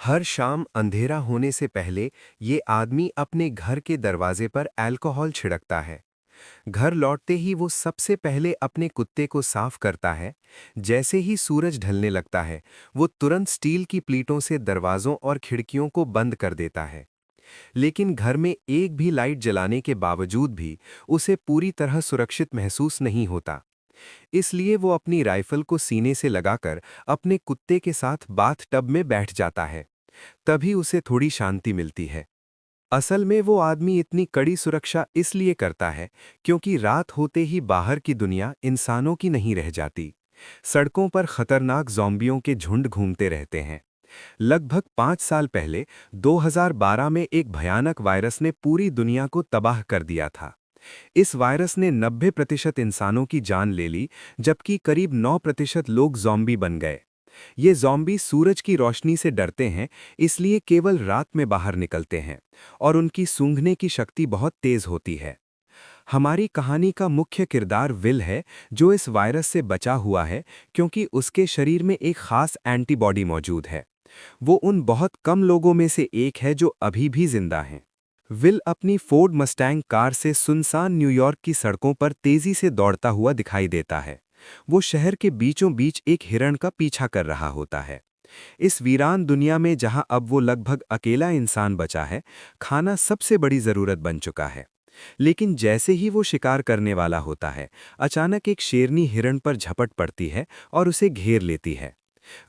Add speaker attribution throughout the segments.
Speaker 1: हर शाम अंधेरा होने से पहले ये आदमी अपने घर के दरवाजे पर अल्कोहल छिड़कता है। घर लौटते ही वो सबसे पहले अपने कुत्ते को साफ करता है। जैसे ही सूरज ढलने लगता है, वो तुरंत स्टील की प्लेटों से दरवाजों और खिड़कियों को बंद कर देता है। लेकिन घर में एक भी लाइट जलाने के बावजूद भी उसे पूरी तरह सुरक्षित महसूस नहीं होता। इसलिए वो अपनी राइफल को सीने से लगाकर अपने कुत्ते के साथ बाथ टब में बैठ जाता है। तभी उसे थोड़ी शांति मिलती है। असल में वो आदमी इतनी कड़ी सुरक्षा इसलिए करता है क्योंकि रात होते ही बाहर की दुनिया इंसानों की नहीं रह जाती। सड़कों पर खतरनाक ज़ॉम्बियों के झुंड घूमते रहते हैं। लगभग 5 साल पहले 2012 में एक भयानक वायरस ने पूरी दुनिया को तबाह कर दिया था। इस वायरस ने 90% इंसानों की जान ले ली, जबकि करीब 9% लोग ज़ॉम्बी बन गए। ये ज़ॉम्बी सूरज की रोशनी से डरते हैं, इसलिए केवल रात में बाहर निकलते हैं और उनकी सूंघने की शक्ति बहुत तेज होती है। हमारी कहानी का मुख्य किरदार विल है, जो इस वायरस से बचा हुआ है क्योंकि उसके शरीर में एक खास एंटीबॉडी मौजूद है। वो उन बहुत कम लोगों में से एक है जो अभी भी जिंदा हैं। विल अपनी फोर्ड मस्टैंग कार से सुनसान न्यूयॉर्क की सड़कों पर तेजी से दौड़ता हुआ दिखाई देता है। वो शहर के बीचों बीच एक हिरण का पीछा कर रहा होता है। इस वीरान दुनिया में जहां अब वो लगभग अकेला इंसान बचा है, खाना सबसे बड़ी जरूरत बन चुका है। लेकिन जैसे ही वो शिकार करने वाला होता है, अचानक एक शेरनी हिरण पर झपट पड़ती है और उसे घेर लेती है।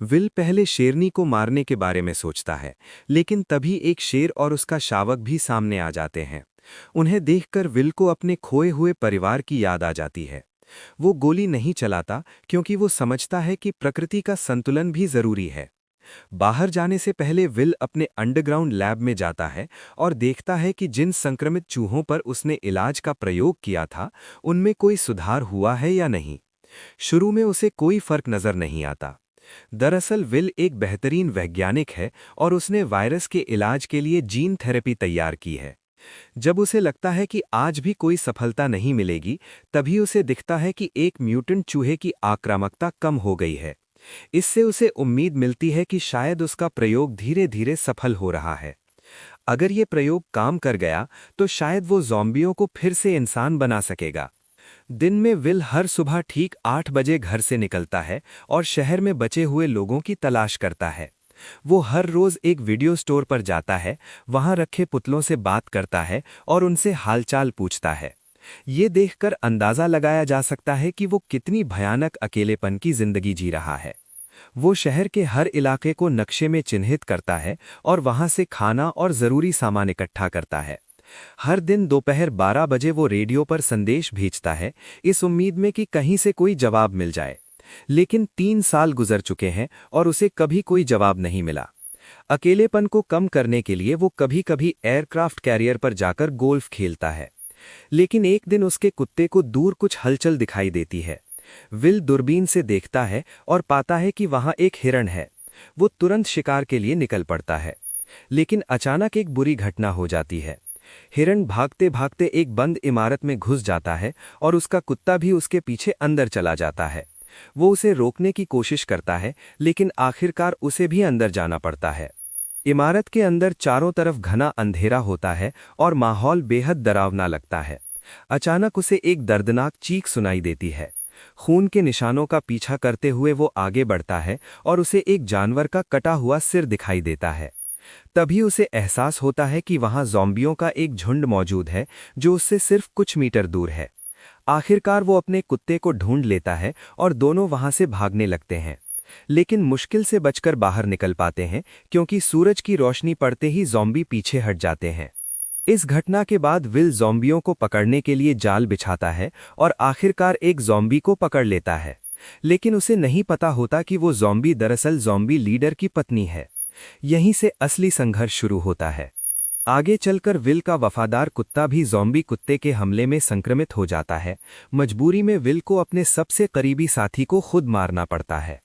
Speaker 1: विल पहले शेरनी को मारने के बारे में सोचता है, लेकिन तभी एक शेर और उसका शावक भी सामने आ जाते हैं। उन्हें देखकर विल को अपने खोए हुए परिवार की याद आ जाती है। वो गोली नहीं चलाता क्योंकि वो समझता है कि प्रकृति का संतुलन भी जरूरी है। बाहर जाने से पहले विल अपने अंडरग्राउंड लैब में जाता है और देखता है कि जिन संक्रमित चूहों पर उसने इलाज का प्रयोग किया था, उनमें कोई सुधार हुआ है या नहीं। शुरू में उसे कोई फर्क नजर नहीं आता। दरअसल विल एक बेहतरीन वैज्ञानिक है और उसने वायरस के इलाज के लिए जीन थेरेपी तैयार की है। जब उसे लगता है कि आज भी कोई सफलता नहीं मिलेगी, तभी उसे दिखता है कि एक म्यूटेंट चूहे की आक्रामकता कम हो गई है। इससे उसे उम्मीद मिलती है कि शायद उसका प्रयोग धीरे धीरे सफल हो रहा है। अगर ये प्रयोग काम कर गया, तो शायद वो ज़ॉम्बियों को फिर से इंसान बना सकेगा। दिन में विल हर सुबह ठीक 8 बजे घर से निकलता है और शहर में बचे हुए लोगों की तलाश करता है। वो हर रोज एक वीडियो स्टोर पर जाता है, वहां रखे पुतलों से बात करता है और उनसे हालचाल पूछता है। ये देखकर अंदाजा लगाया जा सकता है कि वो कितनी भयानक अकेलेपन की जिंदगी जी रहा है। वो शहर के हर इलाके को नक्शे में चिन्हित करता है और वहां से खाना और जरूरी सामान इकट्ठा करता है। हर दिन दोपहर 12 बजे वो रेडियो पर संदेश भेजता है, इस उम्मीद में कि कहीं से कोई जवाब मिल जाए। लेकिन 3 साल गुजर चुके हैं और उसे कभी कोई जवाब नहीं मिला। अकेलेपन को कम करने के लिए वो कभी-कभी एयरक्राफ्ट कैरियर पर जाकर गोल्फ खेलता है। लेकिन एक दिन उसके कुत्ते को दूर कुछ हलचल दिखाई देती है। विल दूरबीन से देखता है और पाता है कि वहां एक हिरण है। वो तुरंत शिकार के लिए निकल पड़ता है। लेकिन अचानक एक बुरी घटना हो जाती है। हिरण भागते भागते एक बंद इमारत में घुस जाता है और उसका कुत्ता भी उसके पीछे अंदर चला जाता है। वो उसे रोकने की कोशिश करता है, लेकिन आखिरकार उसे भी अंदर जाना पड़ता है। इमारत के अंदर चारों तरफ घना अंधेरा होता है और माहौल बेहद डरावना लगता है। अचानक उसे एक दर्दनाक चीख सुनाई देती है। खून के निशानों का पीछा करते हुए वो आगे बढ़ता है और उसे एक जानवर का कटा हुआ सिर दिखाई देता है। तभी उसे एहसास होता है कि वहां ज़ॉम्बियों का एक झुंड मौजूद है, जो उससे सिर्फ कुछ मीटर दूर है। आखिरकार वो अपने कुत्ते को ढूंढ लेता है और दोनों वहां से भागने लगते हैं। लेकिन मुश्किल से बचकर बाहर निकल पाते हैं, क्योंकि सूरज की रोशनी पड़ते ही ज़ॉम्बी पीछे हट जाते हैं। इस घटना के बाद विल ज़ॉम्बियों को पकड़ने के लिए जाल बिछाता है और आखिरकार एक ज़ॉम्बी को पकड़ लेता है। लेकिन उसे नहीं पता होता कि वो ज़ॉम्बी दरअसल ज़ॉम्बी लीडर की पत्नी है। यहीं से असली संघर्ष शुरू होता है। आगे चलकर विल का वफादार कुत्ता भी ज़ॉम्बी कुत्ते के हमले में संक्रमित हो जाता है। मजबूरी में विल को अपने सबसे करीबी साथी को खुद मारना पड़ता है।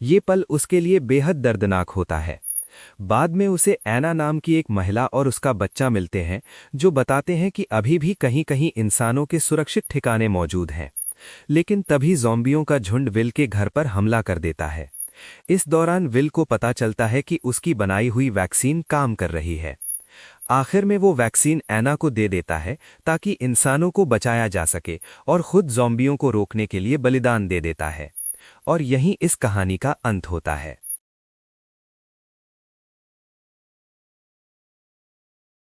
Speaker 1: ये पल उसके लिए बेहद दर्दनाक होता है। बाद में उसे ऐना नाम की एक महिला और उसका बच्चा मिलते हैं, जो बताते हैं कि अभी भी कहीं कहीं इंसानों के सुरक्षित ठिकाने मौजूद हैं। लेकिन तभी ज़ॉम्बियों का झुंड विल के घर पर हमला कर देता है। इस दौरान विल को पता चलता है कि उसकी बनाई हुई वैक्सीन काम कर रही है। आखिर में वो वैक्सीन एना को दे देता है ताकि इंसानों को बचाया जा सके और खुद ज़ॉम्बियों को रोकने के लिए बलिदान दे देता है। और यहीं इस कहानी का अंत होता है।